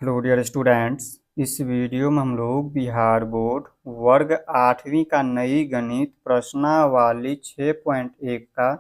Hello dear students. इस video में हम लोग बिहार बोर्ड वर्ग 8वीं का नई गणित प्रश्नावली 6.1 का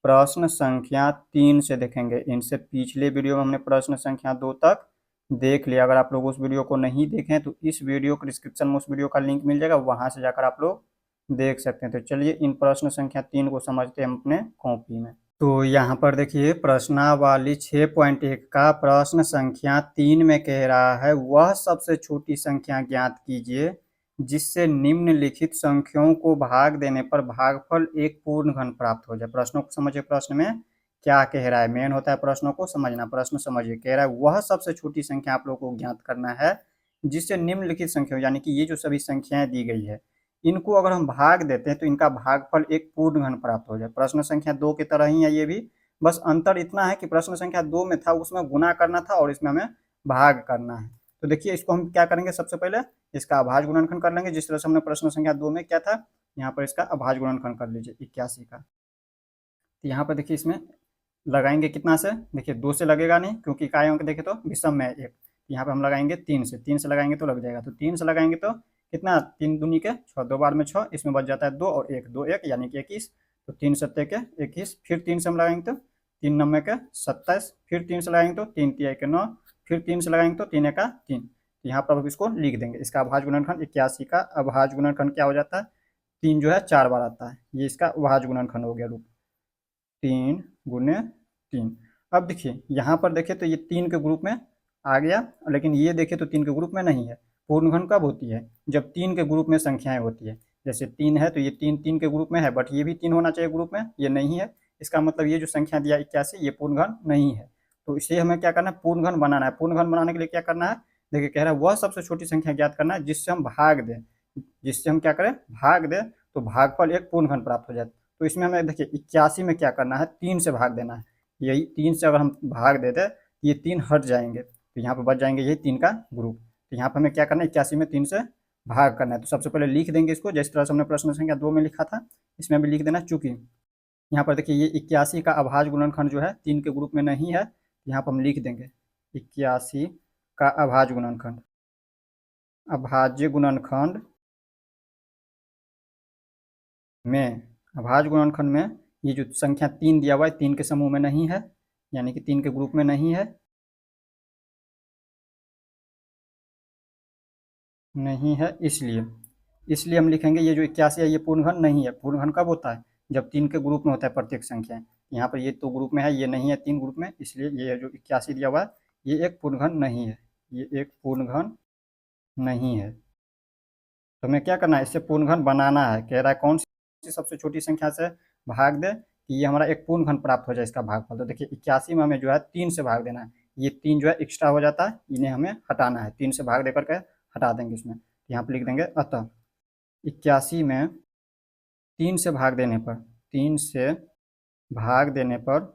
प्रश्न संख्या 3 से देखेंगे। इनसे पिछले वीडियो में हमने प्रश्न संख्या 2 तक देख लिया। अगर आप लोग उस वीडियो को नहीं देखें तो इस वीडियो को डिस्क्रिप्शन में उस वीडियो का लिंक मिल जाएगा, वहां से जाकर आप लोग देख सकते हैं। तो चलिए इन प्रश्न संख्या 3 को समझते हैं हम अपने कॉपी में। तो यहाँ पर देखिए प्रश्नावली 6.1 का प्रश्न संख्या 3 में कह रहा है, वह सबसे छोटी संख्या ज्ञात कीजिए जिससे निम्नलिखित संख्याओं को भाग देने पर भागफल एक पूर्ण घन प्राप्त हो जाए। प्रश्नों को समझिए, प्रश्न में क्या कह रहा है। मेन होता है प्रश्नों को समझना। प्रश्न समझिए, कह रहा है वह सबसे छोटी संख्या आप लोगों को ज्ञात करना है जिससे निम्नलिखित संख्या, यानी कि ये जो सभी संख्याएं दी गई है इनको अगर हम भाग देते हैं तो इनका भागफल एक पूर्ण घन प्राप्त हो जाए। प्रश्न संख्या 2 की तरह ही है ये भी, बस अंतर इतना है कि प्रश्न संख्या 2 में था उसमें गुना करना था और इसमें हमें भाग करना है। तो देखिए इसको हम क्या करेंगे, सबसे पहले इसका अभाज्य गुणनखंड कर लेंगे, जिस तरह से हमने प्रश्न संख्या 2 में क्या था, यहाँ पर इसका अभाज्य गुणनखंड कर लीजिए 81 का। तो यहाँ पर देखिए इसमें लगाएंगे कितना से, देखिए 2 से लगेगा नहीं क्योंकि इकाई अंक देखे तो विषम में एक। यहाँ पे हम लगाएंगे 3 से, 3 से लगाएंगे तो लग जाएगा। तो 3 से लगाएंगे तो कितना, 3 दूनी के 6, 2 बार में 6, इसमें बच जाता है 2 और 1, 2 1 यानी कि 21। तो 3 सत्ते के 21, फिर 3 से हम लगाएंगे तो 3 नब्बे के 27, फिर 3 से लगाएंगे तो 3 तिया के 9, फिर 3 से लगाएंगे तो 3 एका 3। तो यहाँ पर अब इसको लिख देंगे। इसका अभाज्य गुणनखंड 81 का अभाज्य गुणनखंड क्या हो जाता है, 3 जो है 4 बार आता है, ये इसका अभाज्य गुणनखंड हो गया रूप 3 गुने 3। अब देखिए यहाँ पर देखें तो ये 3 के ग्रुप में आ गया, लेकिन ये देखें तो 3 के ग्रुप में नहीं है। पूर्ण घन कब होती है, जब 3 के ग्रुप में संख्याएं होती है। जैसे 3 है तो ये 3 के ग्रुप में है, बट ये भी 3 होना चाहिए ग्रुप में, ये नहीं है। इसका मतलब ये जो संख्या दिया 81 ये पूर्ण घन नहीं है। तो इसे हमें क्या करना है, पूर्ण घन बनाना है। पूर्ण घन बनाने के लिए क्या करना है, देखिए कह रहा है वह सबसे छोटी संख्या ज्ञात करना है जिससे हम भाग दें, जिससे हम क्या करें, भाग दें तो भागफल एक पूर्ण घन प्राप्त हो जाए। तो इसमें हमें देखिए 81 में क्या करना है, 3 से भाग देना है। यही 3 से अगर हम भाग देते ये 3 हट जाएंगे तो यहाँ पर बच जाएंगे यही 3 का ग्रुप। तो यहाँ पर हमें क्या करना है, 81 में 3 से भाग करना है। तो सबसे पहले लिख देंगे इसको जिस तरह से हमने प्रश्न संख्या 2 में लिखा था, इसमें भी लिख देना। चूंकि यहाँ पर देखिए ये 81 का अभाज्य गुणनखंड जो है 3 के ग्रुप में नहीं है, यहाँ पर हम लिख देंगे 81 का अभाज्य गुणनखंड। अभाज्य गुणनखंड में, अभाज्य गुणनखंड में ये जो संख्या 3 दिया हुआ है 3 के समूह में नहीं है, यानी कि 3 के ग्रुप में नहीं है, नहीं है। इसलिए इसलिए हम लिखेंगे ये जो 81 है ये पूर्ण घन नहीं है। पूर्ण घन कब होता है, जब 3 के ग्रुप में होता है प्रत्येक संख्या। यहाँ पर ये तो ग्रुप में है, ये नहीं है 3 ग्रुप में, इसलिए ये जो 81 दिया हुआ है ये एक पूर्ण घन नहीं है, ये एक पूर्ण घन नहीं है। तो हमें क्या करना है, इससे पूर्ण घन बनाना है। कह रहा है कौन सी सबसे छोटी संख्या से भाग दे कि ये हमारा एक पूर्ण घन प्राप्त हो जाए इसका भागफल। तो देखिए 81 में हमें जो है 3 से भाग देना है। ये 3 जो है एक्स्ट्रा हो जाता है, इन्हें हमें हटाना है। 3 से भाग दे करके हटा देंगे इसमें। यहाँ पर लिख देंगे अतः 81 में 3 से भाग देने पर, 3 से भाग देने पर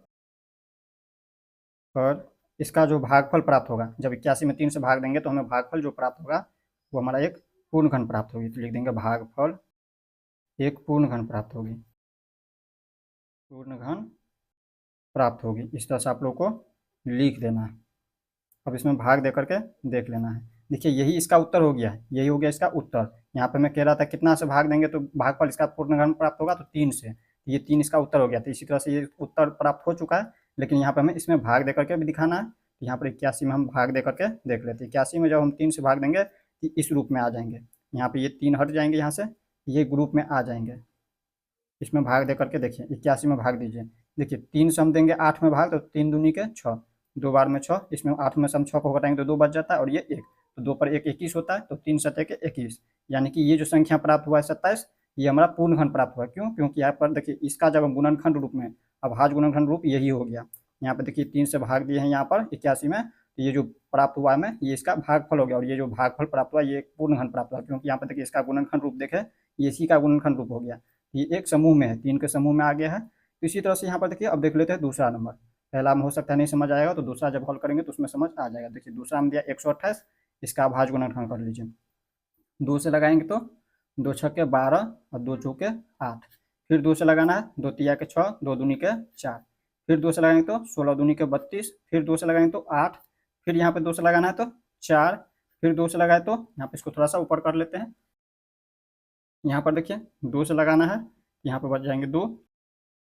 इसका जो भागफल प्राप्त होगा, जब 81 में 3 से भाग देंगे तो हमें भागफल जो प्राप्त होगा वो हमारा एक पूर्ण घन प्राप्त होगी। तो लिख देंगे भागफल एक पूर्ण घन प्राप्त होगी, पूर्ण घन प्राप्त होगी। इस तरह से आप लोग को लिख देना है। अब इसमें भाग दे करके देख लेना है। देखिए यही इसका उत्तर हो गया है, यही हो गया इसका उत्तर। यहाँ पे मैं कह रहा था कितना से भाग देंगे तो भागफल इसका पूर्ण घन प्राप्त होगा, तो 3 से। ये 3 इसका उत्तर हो गया। तो इसी तरह से ये उत्तर प्राप्त हो चुका है, लेकिन यहाँ पे हमें इसमें भाग दे करके भी दिखाना है। तो यहाँ पर 81 में हम भाग दे करके देख लेते हैं। 81 में जब हम 3 से भाग देंगे तो इस रूप में आ जाएंगे। यहाँ पे ये 3 हट जाएंगे, यहाँ से ये ग्रुप में आ जाएंगे। इसमें भाग दे करके देखिए 81 में भाग दीजिए। देखिए 3 से हम देंगे 8 में भाग, तो 3 दूनी के 6, 2 बार में 6, इसमें 8 में से हम 6 को घटाएंगे तो 2 बच जाता है और ये 1, तो 2 पर 1 21 होता है। तो 3 सत्ते के 21, यानी कि ये जो संख्या प्राप्त हुआ है 27, ये हमारा पूर्ण घन प्राप्त हुआ। क्यों, क्योंकि यहाँ पर देखिए इसका जब हम गुणनखंड रूप में, अभाज्य गुणनखंड रूप यही हो गया। यहाँ पर देखिए 3 से भाग दिए हैं यहाँ पर 81 में, तो ये जो प्राप्त हुआ हमें ये इसका भागफल हो गया। और ये जो भागफल प्राप्त हुआ ये एक पूर्ण घन प्राप्त हुआ, क्योंकि यहाँ पर देखिए इसका गुणनखंड रूप देखे ये इसी का गुणनखंड रूप हो गया। ये एक समूह में है, 3 के समूह में आ गया है। तो इसी तरह से यहाँ पर देखिए अब देख लेते हैं दूसरा नंबर। पहला में हो सकता है नहीं समझ आएगा, तो दूसरा जब हल करेंगे तो उसमें समझ आ जाएगा। देखिए दूसरा में दिया 128, इसका अभाज्य गुणनखंड कर लीजिए। 2 से लगाएंगे तो 2 छक्के 12 और 2 चौके 8, फिर 2 से लगाना है, 2 तिया के 6, 2 दूनी के 4, फिर 2 से लगाएंगे तो 16 दूनी के 32, फिर 2 से लगाएंगे तो 8, फिर यहाँ पे 2 से लगाना है तो 4, फिर 2 से लगाए तो यहाँ पे इसको थोड़ा सा ऊपर कर लेते हैं। यहाँ पर देखिए 2 से लगाना है, यहाँ पर बच जाएंगे 2,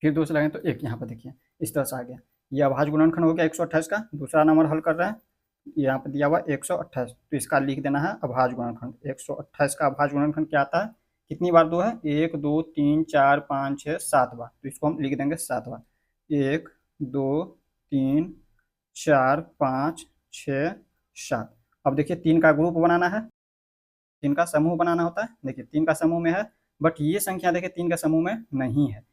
फिर 2 से लगाएंगे तो 1, यहाँ पर देखिए इस तरह से आ गया। ये अभाज्य गुणनखंड हो गया 128 का। दूसरा नंबर हल कर रहे हैं, यहाँ पर दिया हुआ 128, तो इसका लिख देना है अभाज्य गुणनखंड। 128 का अभाज्य गुणनखंड क्या आता है, कितनी बार 2 है, 1 2 3 4 5 6 7 बार, तो इसको हम लिख देंगे 7 बार। 1 2 3 4 5 6 7। अब देखिए 3 का ग्रुप बनाना है, 3 का समूह बनाना होता है। देखिए 3 का समूह में है, बट ये संख्या देखिए 3 के समूह में नहीं है।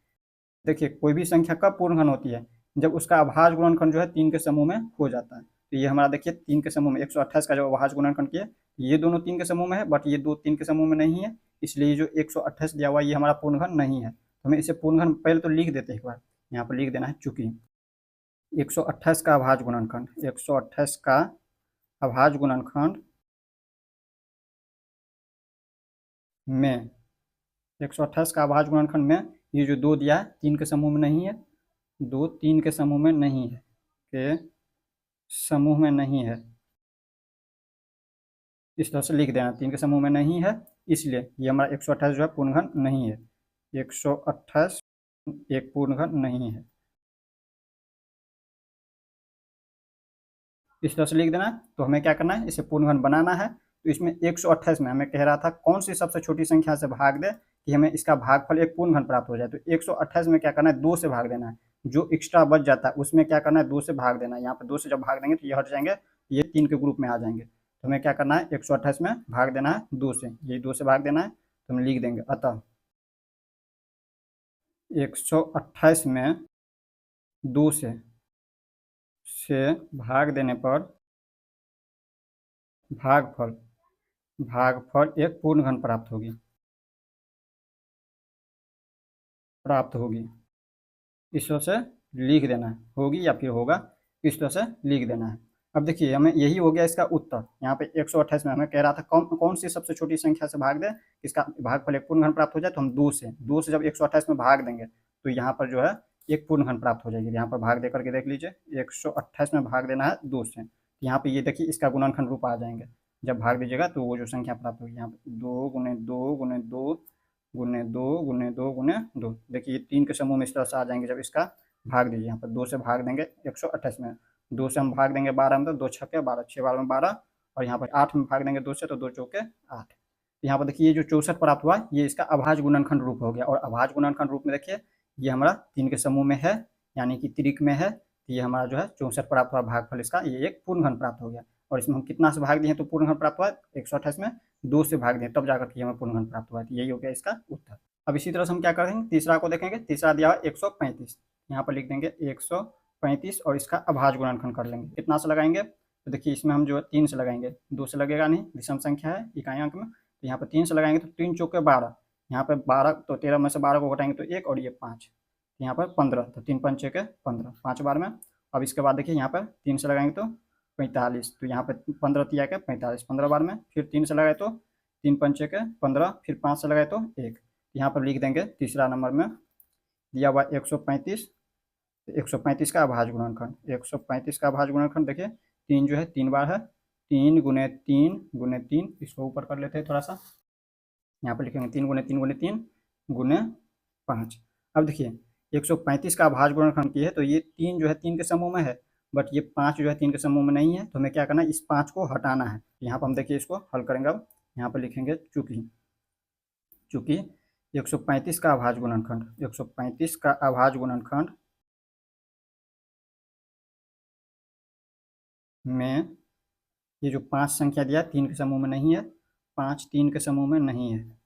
देखिए कोई भी संख्या कब पूर्णघन होती है, जब उसका अभाज्य गुणनखंड जो है 3 के समूह में हो जाता है। तो ये हमारा देखिए 3 के समूह में 128 का जो अभाज्य गुणनखंड किया, ये दोनों 3 के समूह में है, बट ये दो 3 के समूह में नहीं है, इसलिए जो 128 दिया हुआ ये हमारा पूर्णघन नहीं है। तो हमें इसे पूर्णघन पहले तो लिख देते हैं एक बार, यहाँ पर लिख देना है, चूंकि 128 का अभाज्य गुणनखंड, 128 का अभाज्य गुणनखंड में 128 का अभाज्य गुणनखंड में ये जो 2 दिया है 3 के समूह में नहीं है, 2 3 के समूह में नहीं है, के समूह में नहीं है, इस तरह से लिख देना, 3 के समूह में नहीं है, इसलिए ये हमारा 128 जो है पूर्णघन नहीं है। 128 एक पूर्णघन नहीं है, इस तरह से लिख देना। तो हमें क्या करना है, इसे पूर्णघन बनाना है। तो इसमें 128 में हमें कह रहा था कौन सी सबसे छोटी संख्या से भाग दे कि हमें इसका भागफल एक पूर्णघन प्राप्त हो जाए। तो 128 में क्या करना है, 2 से भाग देना है, जो एक्स्ट्रा बच जाता है उसमें क्या करना है, 2 से भाग देना है। यहाँ पर 2 से जब भाग देंगे तो ये हट जाएंगे, ये 3 के ग्रुप में आ जाएंगे। तो हमें क्या करना है, 128 में भाग देना है 2 से, ये 2 से भाग देना है, तो हम लिख देंगे अतः 128 में 2 से भाग देने पर भागफल एक पूर्णघन प्राप्त होगी। इस तरह से लिख देना है, होगी या फिर होगा, इस तरह से लिख देना है। अब देखिए हमें यही हो गया इसका उत्तर। यहाँ पे 128 में हमें कह रहा था कौन सी सबसे छोटी संख्या से भाग दे इसका भागफल एक पूर्णघन प्राप्त हो जाए, तो हम 2 से जब 128 में भाग देंगे तो यहाँ पर जो है एक पूर्णघन प्राप्त हो जाएगी। यहाँ पर भाग दे करके देख लीजिए, 128 में भाग देना है 2 से, यहाँ पे ये देखिए इसका गुणनखंड रूप आ जाएंगे। जब भाग दीजिएगा तो वो जो संख्या प्राप्त होगी, यहाँ पे 2 गुने 2 गुने 2 गुने 2 गुने 2 गुने 2, देखिए 3 के समूह में इस तरह से आ जाएंगे। जब इसका भाग दीजिए, यहाँ पर 2 से भाग देंगे 128 में, 2 से हम भाग देंगे 12 में, तो 2 छक्के 12, 6 12 में 12, और यहाँ पर 8 में भाग देंगे 2 से, तो 2 चौके 8। यहाँ पर देखिए ये जो 64 प्राप्त हुआ ये इसका अभाज्य गुणनखंड रूप हो गया। और अभाज्य गुणनखंड रूप में देखिए ये हमारा 3 के समूह में है, यानी कि त्रिक में है, तो ये हमारा जो है 64 प्राप्त हुआ भागफल इसका, ये एक पूर्णघन प्राप्त हो गया। और इसमें हम कितना से भाग दिए तो पूर्णघन प्राप्त हुआ, 128 में 2 से भाग दिए तब जाकर के हमें पूर्णघन प्राप्त हुआ, तो यही हो गया इसका उत्तर। अब इसी तरह से हम क्या करेंगे, तीसरा को देखेंगे। तीसरा दिया हुआ 135, यहाँ पर लिख देंगे 135 और इसका अभाज्य गुणनखंड कर लेंगे। कितना से लगाएंगे, तो देखिए इसमें हम जो है 3 से लगाएंगे, 2 से लगेगा नहीं, विषम संख्या है इकाई अंक में, तो यहाँ पर 3 से लगाएंगे तो 3 चौके 12, यहाँ पर 12, तो 13 में से 12 को घटाएंगे तो 1, और ये 5, यहाँ पर 15, तो 3 पंचे के 15, 5 बार में। अब इसके बाद देखिए यहाँ पर 3 से लगाएंगे तो 45, तो यहाँ पर 15 तिया के 45, 15 बार में। फिर 3 से लगाए तो 3 पंचे के 15, फिर 5 से लगाए तो 1, यहाँ पर लिख देंगे तीसरा नंबर में दिया हुआ 135, 135 का अभाज्य गुणनखंड। 135 का अभाज्य गुणनखंड देखिए 3 जो है 3 बार है, 3 गुने 3 गुने 3, इसको ऊपर कर लेते हैं थोड़ा सा, यहाँ पर लिखेंगे 3 गुने 3 गुने 3 गुने 5। अब देखिए 135 का अभाज्य गुणनखंड की है, तो ये 3 जो है 3 के समूह में है, बट ये 5 जो है 3 के समूह में नहीं है, तो हमें क्या करना है, इस 5 को हटाना है। यहाँ पर हम देखिए इसको हल करेंगे। अब यहाँ पर लिखेंगे चूंकि 135 का अभाज्य गुणनखंड, 135 का अभाज्य गुणनखंड में ये जो 5 संख्या दिया 3 के समूह में नहीं है, 5 3 के समूह में नहीं है,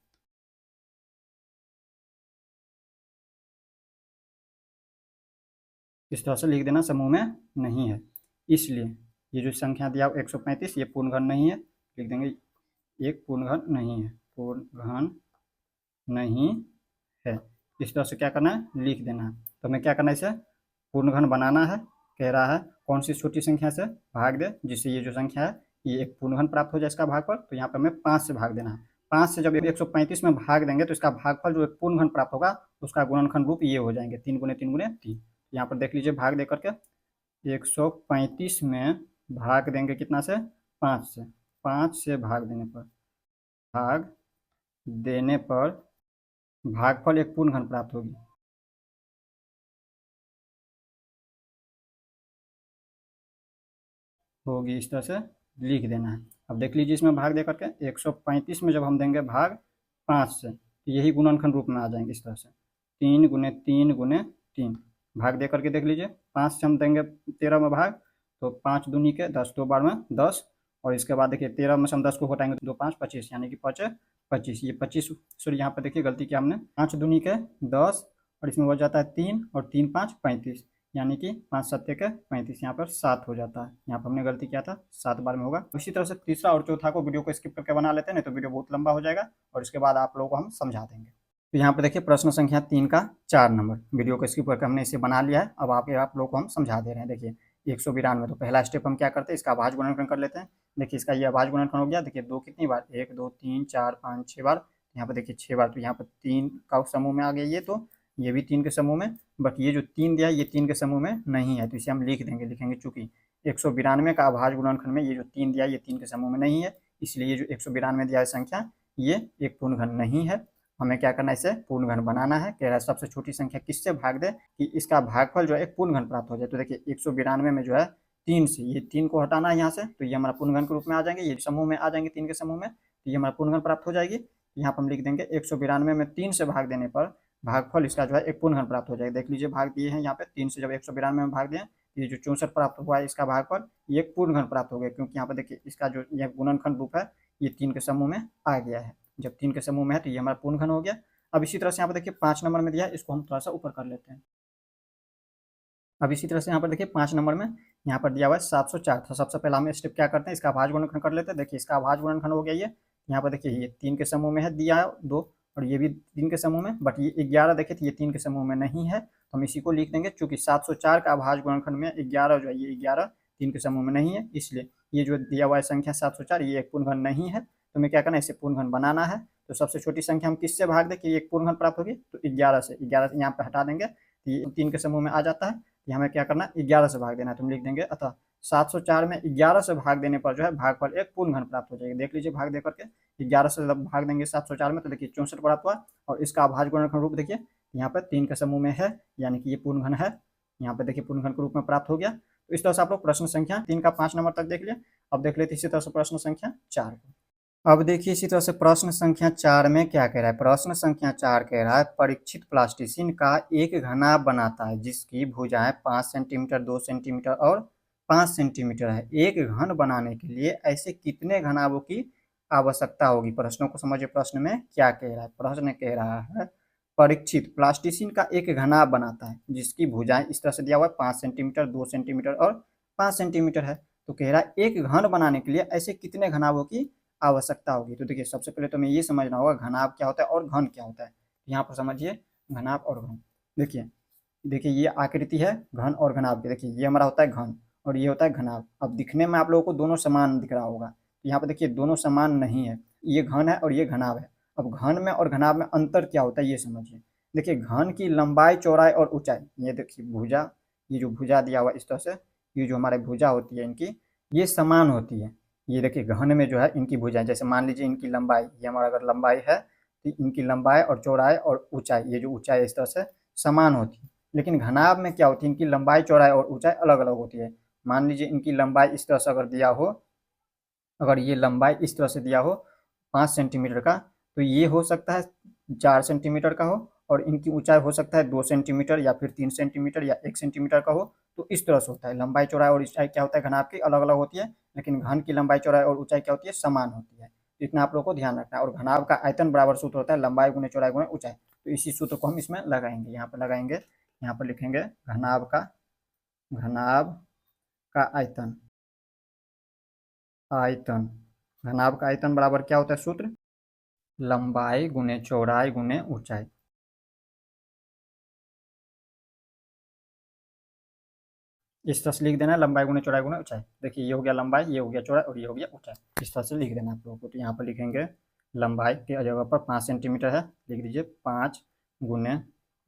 इस तरह से लिख देना, समूह में नहीं है, इसलिए ये जो संख्या दिया 135 ये पूर्णघन नहीं है, लिख देंगे एक पूर्णघन नहीं है, पूर्णघन नहीं है। इस तरह से क्या करना है, लिख देना है। तो हमें क्या करना है, इसे पूर्णघन बनाना है। कह रहा है कौन सी छोटी संख्या से भाग दे जिससे ये जो संख्या है ये एक पूर्णघन प्राप्त हो जाए इसका भागफल, तो यहाँ पर हमें 5 से भाग देना है। 5 से जब 135 में भाग देंगे तो इसका भागफल जो एक पूर्णघन प्राप्त होगा उसका गुणनखंड रूप ये हो जाएंगे, 3 गुने 3 गुने 3। यहाँ पर देख लीजिए भाग दे करके 135 में भाग देंगे कितना से, 5 से भाग देने पर भागफल एक पूर्ण घन प्राप्त होगी इस तरह से लिख देना है। अब देख लीजिए इसमें भाग दे करके 135 में जब हम देंगे भाग 5 से तो यही गुणनखंड रूप में आ जाएंगे इस तरह से 3 × 3 × 3 भाग दे करके देख लीजिए 5 से हम देंगे 13 में भाग तो 5 दूनी के 10 2 बार में 10 और इसके बाद देखिए 13 में से हम 10 को घटाएंगे तो 2 5 25 यानी कि 5 25 ये 25 सॉरी यहाँ पर देखिए गलती किया हमने 5 दूनी के 10 और इसमें हो जाता है 3 और 3 5 35 यानी कि 5 7 के 35 यहाँ पर 7 हो जाता है। यहाँ पर हमने गलती किया था 7 बार में होगा। इसी तरह से तीसरा और चौथा को वीडियो को स्किप करके बना लेते हैं नहीं तो वीडियो बहुत लंबा हो जाएगा और इसके बाद आप लोगों को हम समझा देंगे। तो यहाँ पर देखिए प्रश्न संख्या 3 का 4 नंबर वीडियो को स्किप करके हमने इसे बना लिया है। अब आप लोगों को हम समझा दे रहे हैं। देखिए 192 तो पहला स्टेप हम क्या करते हैं इसका अभाज्य गुणनखंड कर लेते हैं। देखिए इसका ये अभाज्य गुणनखंड हो गया। देखिए 2 कितनी बार 1 2 3 4 5 6 बार यहाँ पर देखिए 6 बार तो यहाँ पर 3 का समूह में आ गया ये तो ये भी 3 के समूह में बट ये जो 3 दिया है ये 3 के समूह में नहीं है तो इसे हम लिखेंगे चूंकि 192 का अभाज्य गुणनखंड में ये जो 3 दिया है ये 3 के समूह में नहीं है इसलिए ये जो 192 दिया है संख्या ये एक पूर्ण घन नहीं है। हमें क्या करना है इसे पूर्ण घन बनाना है। कह रहा है सबसे छोटी संख्या किससे भाग दे कि इसका भागफल जो है एक पूर्ण घन प्राप्त हो जाए। तो देखिए 192 में जो है 3 से ये 3 को हटाना है यहाँ से तो ये हमारा पूर्ण घन के रूप में आ जाएंगे ये समूह में आ जाएंगे 3 के समूह में तो ये हमारा पूर्ण घन प्राप्त हो जाएगी। यहाँ पर हम लिख देंगे 192 में 3 से भाग देने पर भागफल इसका जो है एक पूर्ण घन प्राप्त हो जाएगा। देख लीजिए भाग दिए हैं यहाँ पे 3 से जब 192 में भाग दिए ये जो 64 प्राप्त हुआ है इसका भागफल ये एक पूर्ण घन प्राप्त हो गया क्योंकि यहाँ पर देखिए इसका जो यह गुणनखंड रूप है ये 3 के समूह में आ गया है। जब 3 के समूह में है तो ये हमारा पूर्ण घन हो गया। अब इसी तरह से यहाँ पर देखिए 5 नंबर में दिया है इसको हम थोड़ा सा ऊपर कर लेते हैं। अब इसी तरह से यहाँ पर देखिए 5 नंबर में यहाँ पर दिया हुआ है 704 तो सबसे पहले हम स्टेप क्या करते हैं इसका अभाज्य गुणनखंड कर लेते हैं। देखिए इसका अभाज्य गुणनखंड हो गया ये यहाँ पर देखिए ये 3 के समूह में है दिया है 2 और ये भी 3 के समूह में बट ये 11 देखिए तो ये 3 के समूह में नहीं है तो हम इसी को लिख देंगे चूंकि 704 का अभाज्य गुणनखंड में 11 जो है ये 11 3 के समूह में नहीं है इसलिए ये जो दिया हुआ है संख्या 704 ये एक पूर्ण घन नहीं है। तो हमें क्या करना है इसे पूर्ण घन बनाना है। तो सबसे छोटी संख्या हम किससे भाग दें कि एक पूर्ण घन प्राप्त होगी तो 11 से यहाँ पर हटा देंगे तो ये 3 के समूह में आ जाता है। हमें क्या करना है 11 से भाग देना है तो हम लिख देंगे अतः 704 में 11 से भाग देने पर जो है भागफल एक पूर्ण घन प्राप्त हो जाएगा। देख लीजिए भाग दे करके 11 से जब भाग देंगे 704 में तो देखिए 64 प्राप्त हुआ और इसका अभाज्य गुणनखंड रूप देखिए यहाँ पर 3 के समूह में है यानी कि ये पूर्ण घन है। यहाँ पे देखिए पूर्ण घन के रूप में प्राप्त हो गया। तो इस तरह से आप लोग प्रश्न संख्या 3 का 5 नंबर तक देख लिया। अब देख लेते इसी तरह से प्रश्न संख्या 4 को। अब देखिए इसी तरह से प्रश्न संख्या 4 में क्या कह रहा है। प्रश्न संख्या 4 कह रहा है परीक्षित प्लास्टिसिन का एक घनाभ बनाता है जिसकी भुजाएं 5 सेंटीमीटर 2 सेंटीमीटर और 5 सेंटीमीटर है। एक घन बनाने के लिए ऐसे कितने घनाभों की आवश्यकता होगी। प्रश्नों को समझिए प्रश्न में क्या कह रहा है। प्रश्न कह रहा है परीक्षित प्लास्टिसिन का एक घनाभ बनाता है जिसकी भुजाएं इस तरह से दिया हुआ है 5 सेंटीमीटर 2 सेंटीमीटर और 5 सेंटीमीटर है। तो कह रहा है एक घन बनाने के लिए ऐसे कितने घनाभों की आवश्यकता होगी। तो देखिए सबसे पहले तो हमें ये समझना होगा घनाभ क्या होता है और घन क्या होता है। यहाँ पर समझिए घनाभ और घन। देखिए ये आकृति है घन और घनाभ की। देखिए ये हमारा होता है घन और ये होता है घनाभ। अब दिखने में आप लोगों को दोनों समान दिख रहा होगा। यहाँ पर देखिए दोनों समान नहीं है ये घन है और ये घनाभ है। अब घन में और घनाभ में अंतर क्या होता है ये समझिए। देखिए घन की लंबाई चौड़ाई और ऊंचाई ये देखिए भुजा ये जो भुजा दिया हुआ इस तरह से ये जो हमारे भुजा होती है इनकी ये समान होती है। ये देखिए घन में जो है इनकी भुजाएं जैसे मान लीजिए इनकी लंबाई ये हमारा अगर लंबाई है तो इनकी लंबाई और चौड़ाई और ऊंचाई ये जो ऊंचाई इस तरह से समान होती है। लेकिन घनाभ में क्या होती है इनकी लंबाई चौड़ाई और ऊंचाई अलग अलग होती है। मान लीजिए इनकी लंबाई इस तरह से अगर दिया हो अगर ये लंबाई इस तरह से दिया हो 5 सेंटीमीटर का तो ये हो सकता है 4 सेंटीमीटर का हो और इनकी ऊंचाई हो सकता है 2 सेंटीमीटर या फिर 3 सेंटीमीटर या 1 सेंटीमीटर का हो। तो इस तरह से होता है लंबाई चौड़ाई और ऊंचाई क्या होता है घनाभ की अलग अलग होती है लेकिन घन की लंबाई चौड़ाई और ऊंचाई क्या होती है समान होती है। इतना आप लोग को ध्यान रखना है। और घनाभ का आयतन बराबर सूत्र होता है लंबाई गुने चौड़ाई गुने ऊंचाई। तो इसी सूत्र को हम इसमें लगाएंगे यहाँ पर लगाएंगे यहाँ पर लिखेंगे घनाभ का आयतन घनाभ का आयतन बराबर क्या होता है सूत्र लंबाई गुने चौड़ाई गुने ऊंचाई। इस तरह से लिख देना लंबाई गुने चौड़ाई गुने ऊंचाई। देखिए ये हो गया लंबाई ये हो गया चौड़ाई और ये हो गया ऊंचाई। इस तरह से लिख देना आप लोगों को। तो यहाँ पर लिखेंगे लंबाई की जगह पर 5 सेंटीमीटर है लिख दीजिए 5 गुने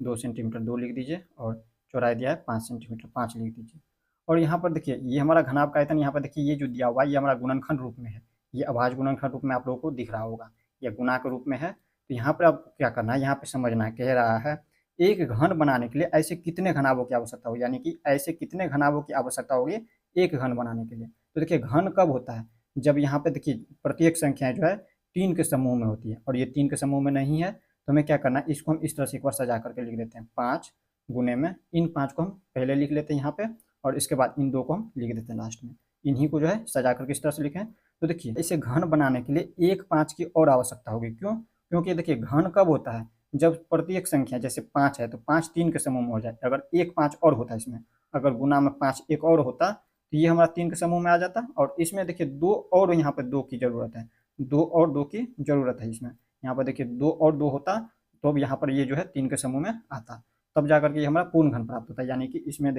2 सेंटीमीटर 2 लिख दीजिए और चौड़ाई दिया है 5 सेंटीमीटर 5 लिख दीजिए। और यहाँ पर देखिए ये हमारा घनाभ का आयतन, यहाँ पर देखिए ये जो दिया हुआ है ये हमारा गुणनखंड रूप में है, ये अभाज्य गुणनखंड रूप में आप लोगों को दिख रहा होगा, ये गुणा के रूप में है। तो यहाँ पर आपको क्या करना है, यहाँ पे समझना है, कह रहा है एक घन बनाने के लिए ऐसे कितने घनाभों की आवश्यकता होगी, यानी कि ऐसे कितने घनाभों की आवश्यकता होगी एक घन बनाने के लिए। तो देखिए घन कब होता है, जब यहाँ पे देखिए प्रत्येक संख्या जो है 3 के समूह में होती है, और ये 3 के समूह में नहीं है, तो हमें क्या करना है, इसको हम इस तरह से एक बार सजा करके लिख देते हैं, 5 गुने में इन 5 को हम पहले लिख लेते हैं यहाँ पे, और इसके बाद इन 2 को हम लिख देते हैं लास्ट में, इन्हीं को जो है सजा करके इस तरह से लिखें। तो देखिए इसे घन बनाने के लिए एक 5 की और आवश्यकता होगी, क्यों, क्योंकि देखिए घन कब होता है, जब प्रत्येक संख्या जैसे 5 है तो 5 3 के समूह में हो जाए, अगर एक 5 और होता है इसमें, अगर गुना में 5 एक और होता तो ये हमारा 3 के समूह में आ जाता, और इसमें देखिए 2 और, यहाँ पर 2 की जरूरत है, 2 की जरूरत है इसमें, यहाँ पर देखिए 2 होता तो अब यहाँ पर ये जो है 3 के समूह में आता, तब जाकर के ये हमारा पूर्ण घन प्राप्त होता है। यानी कि इसमें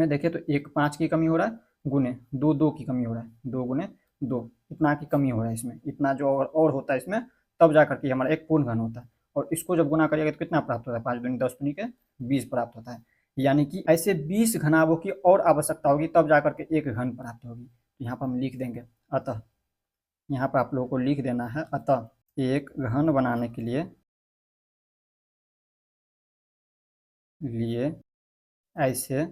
देखिए तो एक 5 की कमी हो रहा है, गुने 2 की कमी हो रहा है, 2 गुने 2 इतना की कमी हो रहा है इसमें, इतना जो और होता है इसमें, तब जाकर के हमारा एक पूर्ण घन होता है। और इसको जब गुना करिएगा तो कितना प्राप्त होता है, 5 दूनी 10 दूनी के 20 प्राप्त होता है। यानी कि ऐसे 20 घनाभों की और आवश्यकता होगी तब जाकर के एक घन प्राप्त होगी। तो यहाँ पर हम लिख देंगे अतः, यहाँ पर आप लोगों को लिख देना है अतः एक घन बनाने के लिए ऐसे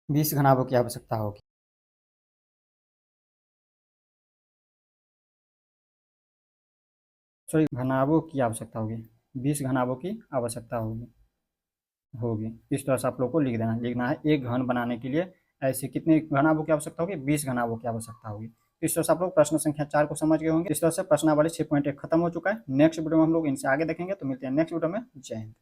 20 घनाभों की आवश्यकता होगी। सॉरी, घनाभों की आवश्यकता होगी, 20 घनाभों की आवश्यकता होगी होगी इस तरह से आप लोग को लिखना है एक घन बनाने के लिए ऐसे कितने घनाभों की आवश्यकता होगी, 20 घनाभों की आवश्यकता होगी। इस तरह से आप लोग प्रश्न संख्या 4 को समझ गए होंगे। इस तरह से प्रश्नावली 6.1 खत्म हो चुका है। नेक्स्ट वीडियो में हम लोग इनसे आगे देखेंगे, तो मिलते हैं नेक्स्ट वीडियो में। जय हिंद।